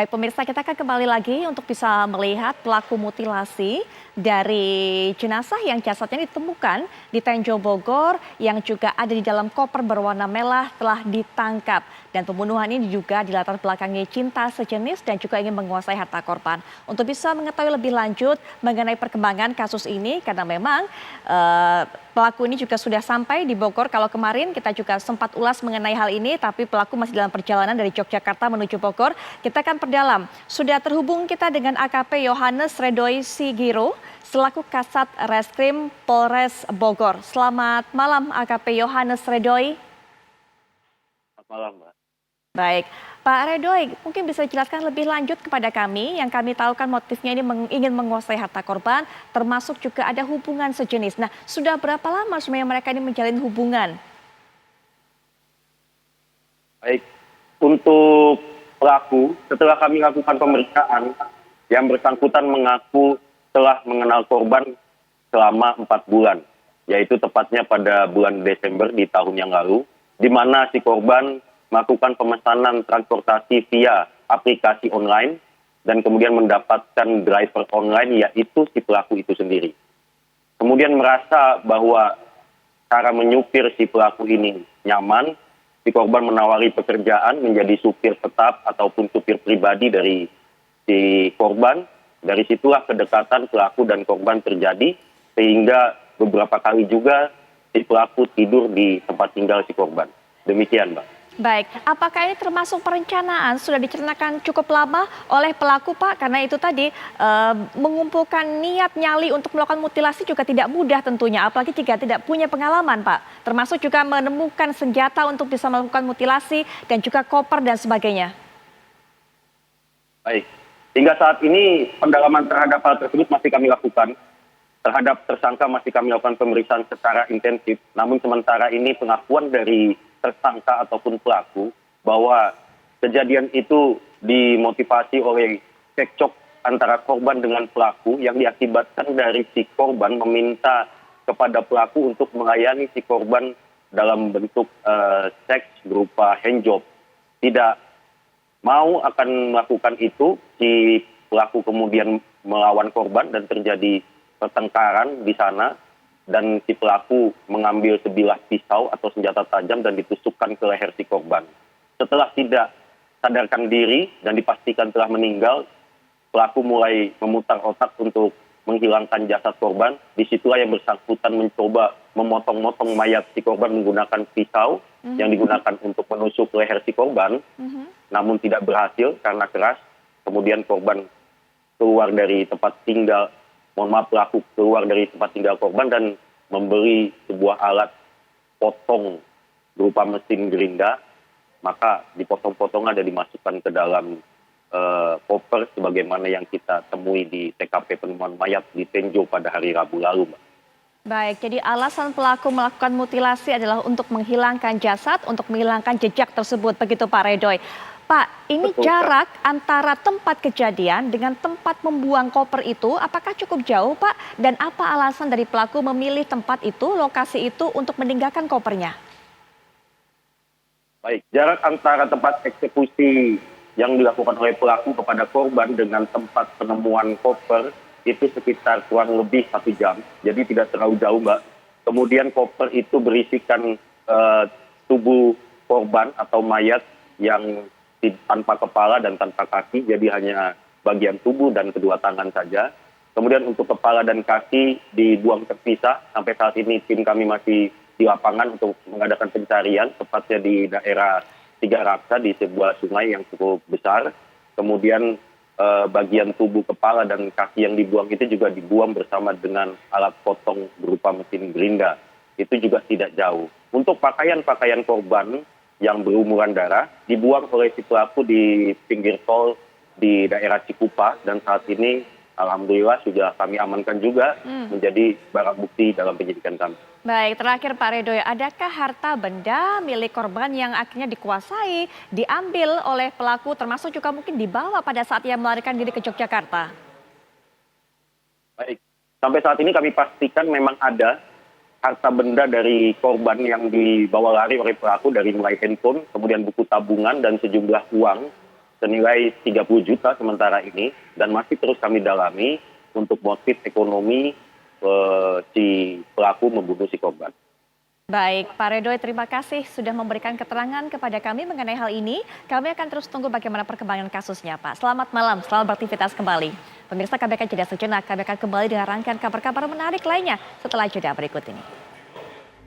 Baik pemirsa, kita akan kembali lagi untuk bisa melihat pelaku mutilasi dari jenazah yang jasadnya ditemukan di Tenjo Bogor yang juga ada di dalam koper berwarna merah telah ditangkap. Dan pembunuhan ini juga dilatar belakangi cinta sejenis dan juga ingin menguasai harta korban. Untuk bisa mengetahui lebih lanjut mengenai perkembangan kasus ini karena memang pelaku ini juga sudah sampai di Bogor. Kalau kemarin kita juga sempat ulas mengenai hal ini tapi pelaku masih dalam perjalanan dari Yogyakarta menuju Bogor. Kita akan perdalam. Sudah terhubung kita dengan AKP Yohanes Redoi Sigiro selaku Kasat Reskrim Polres Bogor. Selamat malam AKP Yohanes Redoi. Selamat malam, Mbak. Baik, Pak Redoi, mungkin bisa dijelaskan lebih lanjut kepada kami. Yang kami tahu kan motifnya ini ingin menguasai harta korban, termasuk juga ada hubungan sejenis. Nah, sudah berapa lama sebenarnya mereka ini menjalin hubungan? Baik, untuk pelaku, setelah kami lakukan pemeriksaan, yang bersangkutan mengaku telah mengenal korban selama 4 bulan, yaitu tepatnya pada bulan Desember di tahun yang lalu, di mana si korban melakukan pemesanan transportasi via aplikasi online dan kemudian mendapatkan driver online, yaitu si pelaku itu sendiri. Kemudian merasa bahwa cara menyupir si pelaku ini nyaman, si korban menawari pekerjaan menjadi supir tetap ataupun supir pribadi dari si korban. Dari situlah kedekatan pelaku dan korban terjadi, sehingga beberapa kali juga si pelaku tidur di tempat tinggal si korban. Demikian, Mbak. Baik, apakah ini termasuk perencanaan sudah direncanakan cukup lama oleh pelaku Pak? Karena itu tadi mengumpulkan niat nyali untuk melakukan mutilasi juga tidak mudah tentunya, apalagi jika tidak punya pengalaman Pak. Termasuk juga menemukan senjata untuk bisa melakukan mutilasi dan juga koper dan sebagainya. Baik, hingga saat ini pendalaman terhadap hal tersebut masih kami lakukan. Terhadap tersangka masih kami lakukan pemeriksaan secara intensif. Namun sementara ini pengakuan dari tersangka ataupun pelaku bahwa kejadian itu dimotivasi oleh cekcok antara korban dengan pelaku yang diakibatkan dari si korban meminta kepada pelaku untuk melayani si korban dalam bentuk seks berupa handjob. Tidak mau akan melakukan itu, si pelaku kemudian melawan korban dan terjadi pertengkaran di sana. Dan si pelaku mengambil sebilah pisau atau senjata tajam dan ditusukkan ke leher si korban. Setelah tidak sadarkan diri dan dipastikan telah meninggal, pelaku mulai memutar otak untuk menghilangkan jasad korban. Disitulah yang bersangkutan mencoba memotong-motong mayat si korban menggunakan pisau yang digunakan untuk menusuk leher si korban, namun tidak berhasil karena keras. Kemudian korban keluar dari tempat tinggal, pelaku keluar dari tempat tinggal korban dan membeli sebuah alat potong berupa mesin gerinda, maka dipotong-potong ada dimasukkan ke dalam koper sebagaimana yang kita temui di TKP penemuan mayat di Tenjo pada hari Rabu lalu, Mbak. Baik, jadi alasan pelaku melakukan mutilasi adalah untuk menghilangkan jasad, untuk menghilangkan jejak tersebut, begitu Pak Redoi. Pak, ini Betul, jarak antara tempat kejadian dengan tempat membuang koper itu apakah cukup jauh, Pak? Dan apa alasan dari pelaku memilih tempat itu, lokasi itu untuk meninggalkan kopernya? Baik, jarak antara tempat eksekusi yang dilakukan oleh pelaku kepada korban dengan tempat penemuan koper itu sekitar kurang lebih 1 jam, jadi tidak terlalu jauh, Mbak. Kemudian koper itu berisikan tubuh korban atau mayat yang tanpa kepala dan tanpa kaki, jadi hanya bagian tubuh dan kedua tangan saja. Kemudian untuk kepala dan kaki dibuang terpisah. Sampai saat ini tim kami masih di lapangan untuk mengadakan pencarian, tepatnya di daerah Tiga Raksa di sebuah sungai yang cukup besar. Kemudian bagian tubuh kepala dan kaki yang dibuang itu juga dibuang bersama dengan alat potong berupa mesin gerinda. Itu juga tidak jauh. Untuk pakaian-pakaian korban yang berumuran darah dibuang oleh si pelaku di pinggir tol di daerah Cikupa dan saat ini alhamdulillah sudah kami amankan juga menjadi barang bukti dalam penyidikan kami. Baik, terakhir Pak Redoi, adakah harta benda milik korban yang akhirnya dikuasai, diambil oleh pelaku termasuk juga mungkin dibawa pada saat ia melarikan diri ke Yogyakarta? Baik, sampai saat ini kami pastikan memang ada harta benda dari korban yang dibawa lari oleh pelaku dari mulai handphone, kemudian buku tabungan dan sejumlah uang senilai 30 juta sementara ini dan masih terus kami dalami untuk motif ekonomi si pelaku membunuh si korban. Baik, Pak Redoy, terima kasih sudah memberikan keterangan kepada kami mengenai hal ini. Kami akan terus tunggu bagaimana perkembangan kasusnya, Pak. Selamat malam, selamat beraktivitas kembali. Pemirsa, kami akan jeda sejenak. Kami akan kembali dengan rangkaian kabar-kabar menarik lainnya setelah jeda berikut ini.